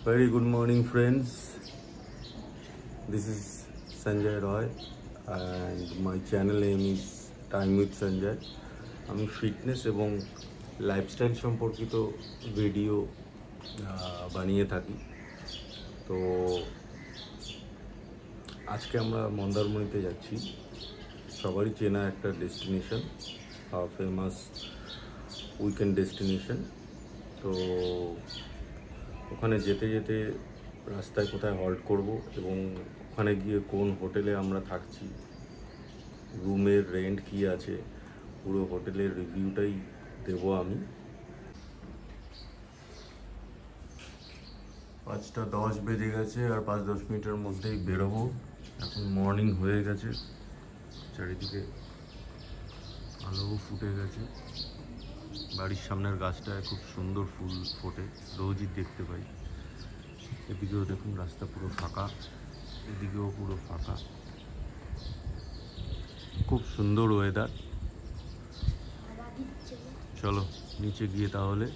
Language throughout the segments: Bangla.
Very good morning, friends. This is Sanjay Roy and my channel name is Time with Sanjay. আমি ফিটনেস এবং লাইফস্টাইল সম্পর্কিত ভিডিও বানিয়ে থাকি। তো আজকে আমরা মন্দারমণিতে যাচ্ছি, সবারই চেনা একটা ডেস্টিনেশন, ফেমাস উইকেন্ড ডেস্টিনেশন। তো ওখানে যেতে যেতে রাস্তায় কোথায় হল্ট করব এবং ওখানে গিয়ে কোন হোটেলে আমরা থাকছি, রুমের রেন্ট কি আছে, পুরো হোটেলের রিভিউটাই দেব আমি। 5:10 বেজে গেছে আর 5-10 মিনিটের মধ্যেই বেরোবো। এখন মর্নিং হয়ে গেছে, চারিদিকে আলো ফুটে গেছে। বাড়ির সামনের গাছটায় খুব সুন্দর ফুল ফোটে, রোজই দেখতে পাই। এদিকেও দেখুন রাস্তা পুরো ফাঁকা, এদিকেও পুরো ফাঁকা, খুব সুন্দর ওয়েদার। চলো নিচে গিয়ে তাহলে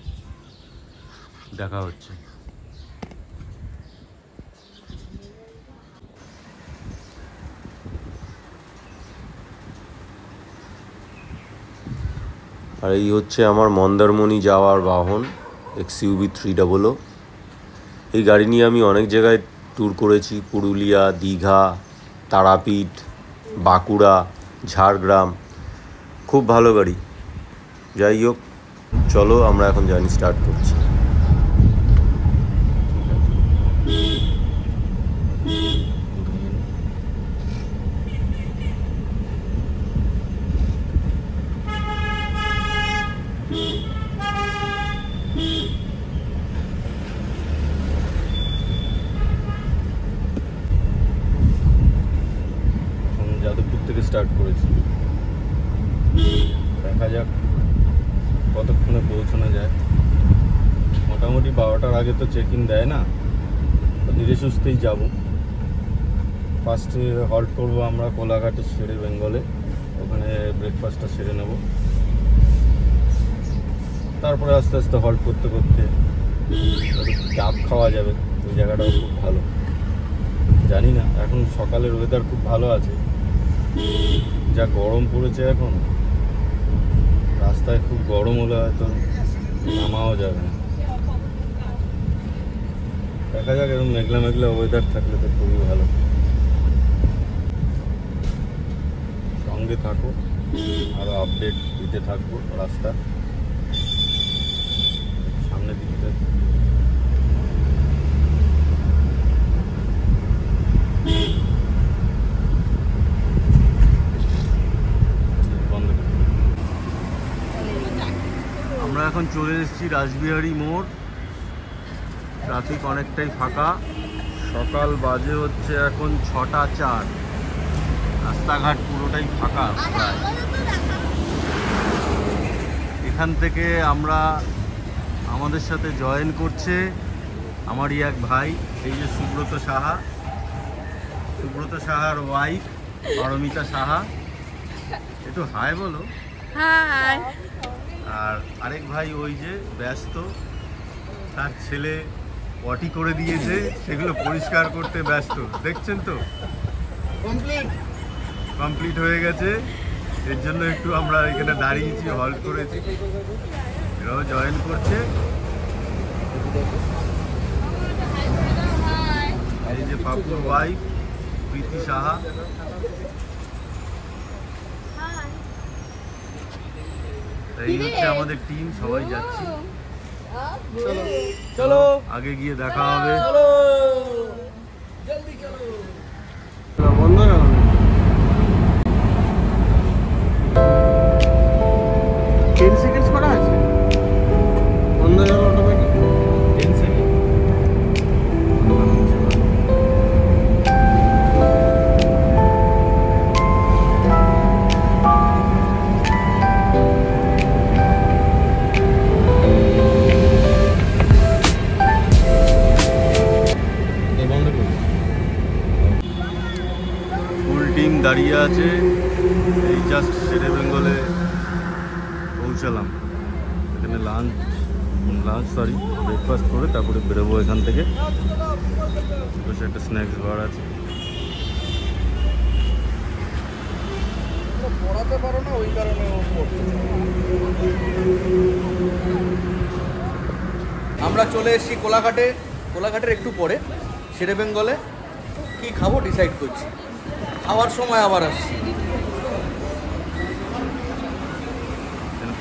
দেখা হচ্ছে। আর এই হচ্ছে আমার মন্দারমণি যাওয়ার বাহন, XUV 300। এই গাড়ি নিয়ে আমি অনেক জায়গায় ট্যুর করেছি, পুরুলিয়া, দীঘা, তারাপীঠ, বাঁকুড়া, ঝাড়গ্রাম। খুব ভালো গাড়ি। যাই হোক, চলো আমরা এখন জার্নি স্টার্ট করছি। যাদবপুর থেকে স্টার্ট করেছি, দেখা যাক কতক্ষণে পৌঁছানো যায়। মোটামুটি 12টার আগে তো চেক ইন দেয় না, তো ধীরে সুস্থেই যাব। ফার্স্টে হল্ট করব আমরা কোলাঘাটে, শেরে বেঙ্গলে। ওখানে ব্রেকফাস্টটা সেরে নেব, তারপরে আস্তে আস্তে হল্ট করতে করতে ডাব খাওয়া যাবে। ওই জায়গাটাও খুব ভালো। জানি না, এখন সকালের ওয়েদার খুব ভালো আছে, যা গরম পড়েছে এখন, রাস্তায় খুব গরম হলে হয়তো নামাও যাবে না। দেখা যাক, এরকম মেঘলা মেঘলা ওয়েদার থাকলে তো খুবই ভালো। সঙ্গে থাকো, আরও আপডেট দিতে থাকবো রাস্তা সামনের দিকটা। আমরা এখন চলে এসেছি রাসবিহারী মোড়। ট্রাফিক অনেকটাই ফাঁকা, সকাল বাজে হচ্ছে এখন 6টা 4। রাস্তাঘাট পুরোটাই ফাঁকা প্রায়। এখান থেকে আমরা আমাদের সাথে জয়েন করছে আমারই এক ভাই, এই যে সুব্রত সাহা, সুব্রত সাহার ওয়াইফ পারমিতা সাহা। একটু হাই বলো। হাই। আর আরেক ভাই ওই যে ব্যস্ত, তার ছেলে পটি করে দিয়েছে, সেগুলো পরিষ্কার করতে ব্যস্ত, দেখছেন তো। কমপ্লিট হয়ে গেছে, এর জন্য একটু আমরা এখানে দাঁড়িয়েছি, হল্ট করেছি। এরাও জয়েন করছে। এই যে পাপুর ওয়াইফ প্রীতি সাহা। এই হচ্ছে আমাদের টিম, সবাই যাচ্ছি। চলো আগে গিয়ে দেখা হবে। বন্ধ গেল, 10 সেকেন্ড করা আছে, বন্ধ হয়ে গেল অটোমেটিক। 10 সেকেন্ড। টিম দাঁড়িয়ে আছে, এই জাস্ট শেরে বেঙ্গলে পৌঁছালাম। এখানে ব্রেকফাস্ট করে তারপরে বেরোবো এখান থেকে। বসে একটা স্ন্যাক্স বার আছে। পড়াতে পারো না, ওই কারণে আমরা চলে এসেছি কোলাঘাটে। কোলাঘাটের একটু পরে শেরে বেঙ্গলে কি খাবো ডিসাইড করছি, খাওয়ার সময় আবার আসছি।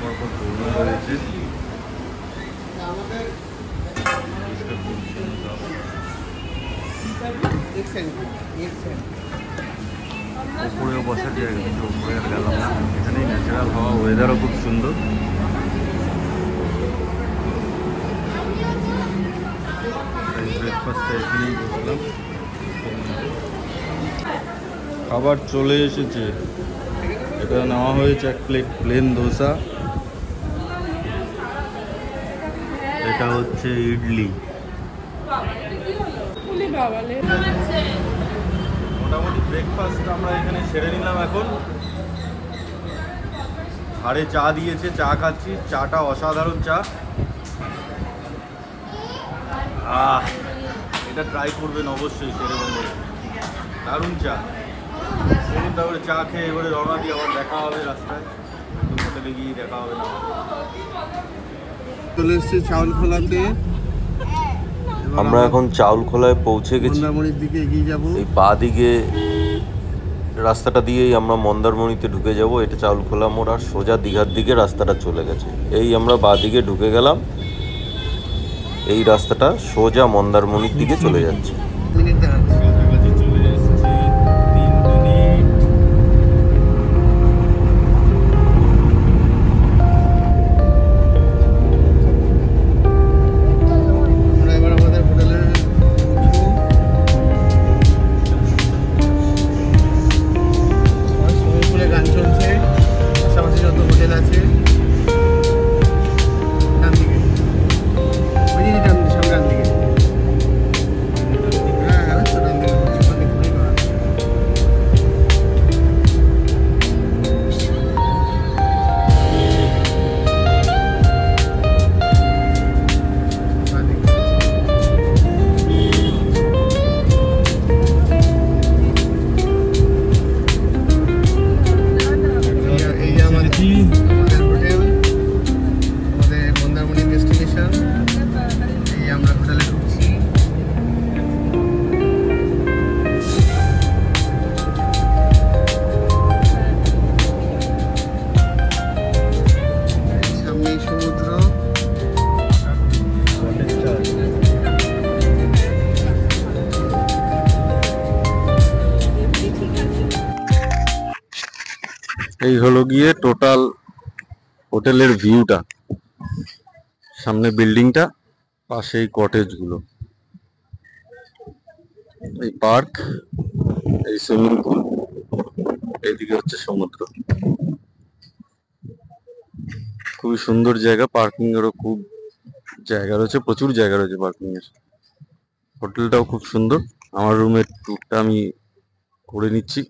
পরপর দৌড় রয়েছে। উপরেও বসার জায়গা, কিন্তু উপরে আর গেলাম না। এখানেই ন্যাচারাল হাওয়া, ওয়েদারও খুব সুন্দর। ব্রেকফাস্টটা এখানেই বসলাম। খাবার চলে এসেছে। এটা নেওয়া হয়েছে এক প্লেট প্লেন ধোসা, এটা হচ্ছে ইডলি। মোটামুটি ব্রেকফাস্ট আমরা এখানে সেরে নিলাম। এখন আরে চা দিয়েছে, চা খাচ্ছি। চাটা অসাধারণ চা। এটা ট্রাই করবেন অবশ্যই শেরে বেঙ্গলে, দারুণ চা। সেদিন তারপরে চা খেয়ে এবারে রওনা দিয়ে আবার দেখা হবে রাস্তায়, হোটেলে গিয়ে দেখা হবে না। চলে এসেছি চাউলখোলাতে। আমরা এখন চাউলখোলায় পৌঁছে গেছি। মন্দারমণির দিকে এগিয়ে যাব। এই বাঁ দিকে রাস্তাটা দিয়েই আমরা মন্দারমণিতে ঢুকে যাব। এটা চাউলখোলা মোড়, আর সোজা দীঘার দিকে রাস্তাটা চলে গেছে। এই আমরা বাঁ দিকে ঢুকে গেলাম, এই রাস্তাটা সোজা মন্দারমণির দিকে চলে যাচ্ছে। এই হলো গিয়ে টোটাল হোটেলের ভিউটা। সামনে বিল্ডিংটা, পাশেই কটেজগুলো, এই পার্ক, এই সুইমিং পুল, এইদিকে হচ্ছে সমুদ্র। খুবই সুন্দর জায়গা। পার্কিং এরও খুব জায়গা রয়েছে, প্রচুর জায়গা রয়েছে পার্কিং এর। হোটেলটাও খুব সুন্দর। আমার রুমের ট্যুরটা আমি করে নিচ্ছি।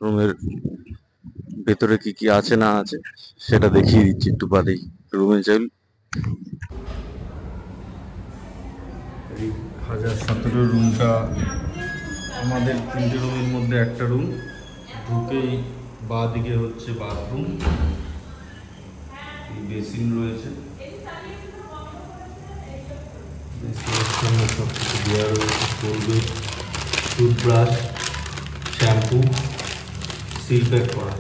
রুমের ভেতরে কি কি আছে না আছে সেটা দেখিয়ে দিচ্ছি একটু বাদেই। রুমে যাই। এই 1017 রুমটা আমাদের 3টে রুমের মধ্যে একটা রুম। ঢুকেই বাঁ দিকে হচ্ছে বাথরুম, বেসিন রয়েছে, বেসিনের সঙ্গে সব কিছু দেওয়া রয়েছে। Colgate, toothbrush, shampoo, seal pack করা।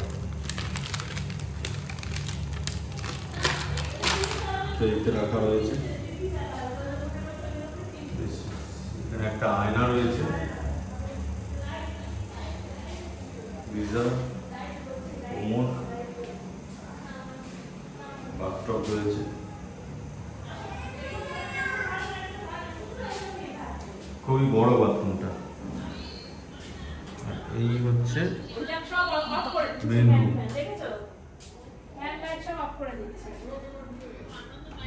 ট্রেতে রাখা রয়েছে। এখানে একটা আয়না রয়েছে, গিজার, কোমর, বাথটব রয়েছে। খুবই বড় বাথরুমটা। এই হচ্ছে মেন রুম।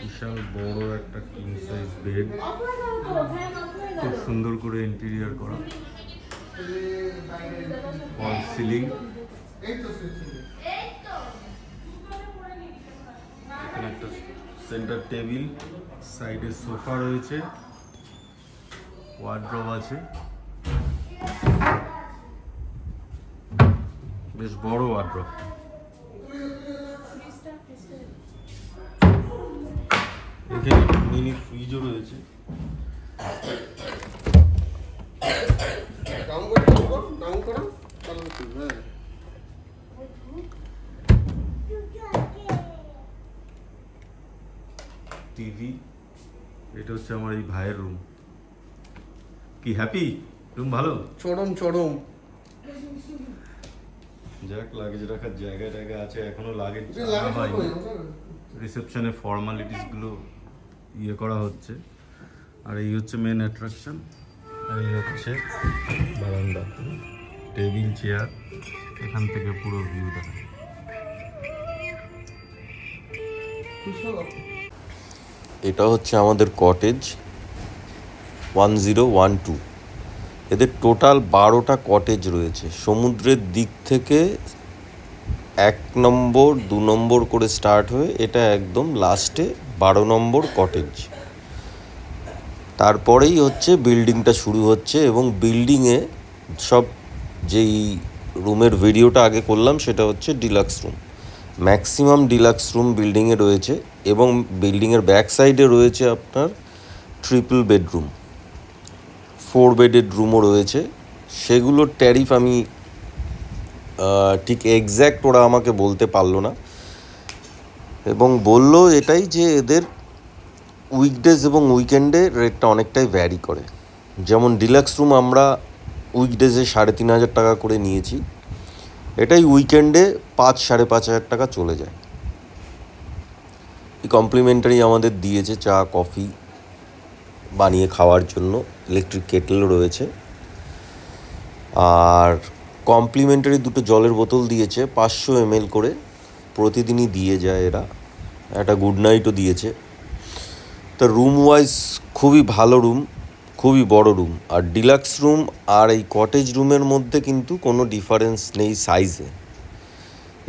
বিশাল বড় একটা কিং সাইজ বেড, খুব সুন্দর করে ইন্টেরিয়র করা। ফল সিলিং, এখানে একটা সেন্টার টেবিল, সাইডে সোফা রয়েছে, ওয়ার্ড্রব আছে, বেশ বড় ওয়ার্ড্রব। এখানে মিনি ফ্রিজও রয়েছে। টিভি, এটা হচ্ছে আমার এই ভাইয়ের রুম। কি হ্যাপি? রুম ভালো? চরম চরম। যাক, লাগেজ রাখার জায়গা টায়গা আছে, এখনো লাগেজ হয়নি। রিসেপশনে ফর্মালিটিস গুলো ইয়ে করা হচ্ছে। আর এই হচ্ছে মেন অ্যাট্রাকশন, আর এই হচ্ছে বারান্দা, টেবিল চেয়ার, এখান থেকে পুরো ভিউ দেখা। এটা হচ্ছে আমাদের কটেজ 1012। এদের টোটাল 12টা কটেজ রয়েছে। সমুদ্রের দিক থেকে 1 নম্বর 2 নম্বর করে স্টার্ট হয়ে এটা একদম লাস্টে 12 নম্বর কটেজ। তারপরেই হচ্ছে বিল্ডিংটা শুরু হচ্ছে, এবং বিল্ডিংয়ে সব যেই রুমের ভিডিওটা আগে করলাম সেটা হচ্ছে deluxe room. Maximum deluxe room বিল্ডিংয়ে রয়েছে, এবং বিল্ডিংয়ের ব্যাক সাইডে রয়েছে আপনার ট্রিপল বেডরুম, 4 বেডেড রুমও রয়েছে। সেগুলোর ট্যারিফ আমি ঠিক এক্স্যাক্ট ওরা আমাকে বলতে পারলো না, এবং বলল এটাই যে এদের উইকডেজ এবং উইকেন্ডে রেটটা অনেকটাই ভ্যারি করে। যেমন ডিলাক্স রুম আমরা উইকডেজে 3500 টাকা করে নিয়েছি, এটাই উইকেন্ডে 5-5.5 টাকা চলে যায়। এই কমপ্লিমেন্টারি আমাদের দিয়েছে চা কফি বানিয়ে খাওয়ার জন্য, ইলেকট্রিক কেটেলও রয়েছে, আর কমপ্লিমেন্টারি 2টো জলের বোতল দিয়েছে 500 ml করে, প্রতিদিনই দিয়ে যায় এরা। একটা গুড নাইটও দিয়েছে। তো রুম ওয়াইজ খুবই ভালো রুম, খুবই বড় রুম। আর ডিলাক্স রুম আর এই কটেজ রুমের মধ্যে কিন্তু কোনো ডিফারেন্স নেই সাইজে।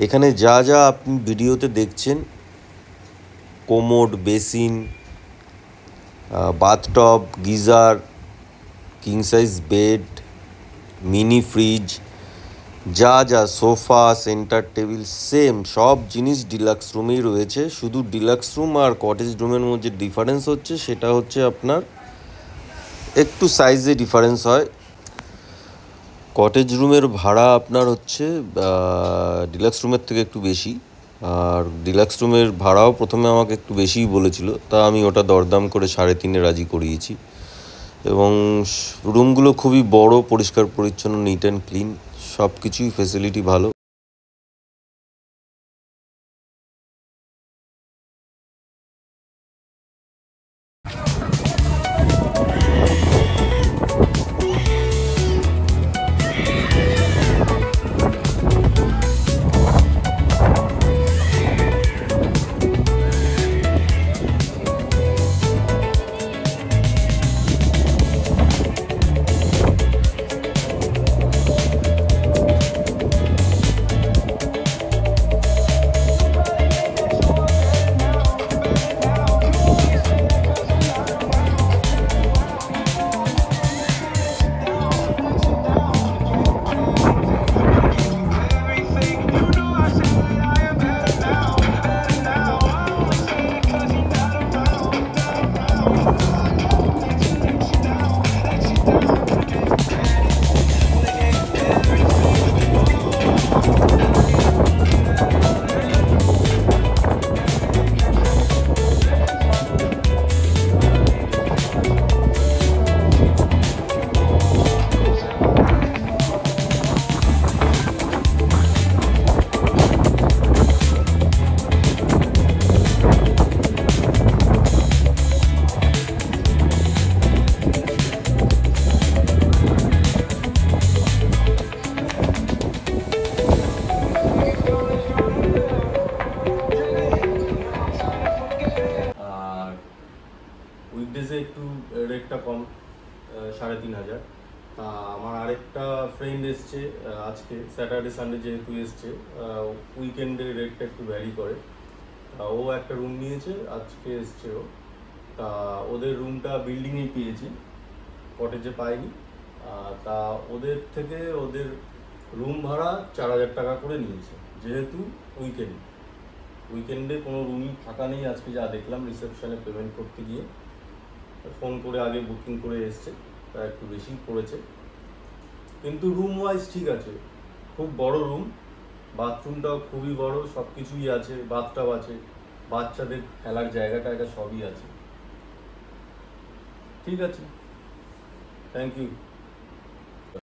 এখানে যা যা আপনি ভিডিওতে দেখছেন, commode, basin, bathtub, geyser, king size bed, mini fridge, যা যা সোফা, সেন্টার টেবিল, সেম সব জিনিস ডিলাক্স রুমেই রয়েছে। শুধু ডিলাক্স রুম আর কটেজ রুমের মধ্যে ডিফারেন্স হচ্ছে, সেটা হচ্ছে আপনার একটু সাইজে ডিফারেন্স হয়। কটেজ রুমের ভাড়া আপনার হচ্ছে ডিলাক্স রুমের থেকে একটু বেশি, আর ডিলাক্স রুমের ভাড়াও প্রথমে আমাকে একটু বেশিই বলেছিল, তা আমি ওটা দরদাম করে 3.5 রাজি করিয়েছি। এবং রুমগুলো খুবই বড়, পরিষ্কার পরিচ্ছন্ন, নিট অ্যান্ড ক্লিন, সব কিছুই ফেসিলিটি ভালো। উইকডেজে একটু রেটটা কম, 3500। তা আমার আরেকটা ফ্রেন্ড এসছে আজকে, স্যাটারডে সানডে যেহেতু এসছে, উইকেন্ডে রেটটা একটু ভ্যারি করে। তা ও একটা রুম নিয়েছে, আজকে এসছে ও। তা ওদের রুমটা বিল্ডিংয়েই পেয়েছে, কটেজে পায়নি। তা ওদের থেকে ওদের রুম ভাড়া 4,000 টাকা করে নিয়েছে, যেহেতু উইকেন্ডে কোনো রুমই ফাঁকা নেই। আজকে যা দেখলাম রিসেপশনে পেমেন্ট করতে গিয়ে, ফোন করে আগে বুকিং করে এসছে, তা একটু বেশি পড়েছে। কিন্তু রুম ওয়াইজ ঠিক আছে, খুব বড় রুম, বাথরুমটাও খুবই বড়, সব কিছুই আছে, বাথটাব আছে, বাচ্চাদের খেলার জায়গাটা সবই আছে। ঠিক আছে, থ্যাংক ইউ।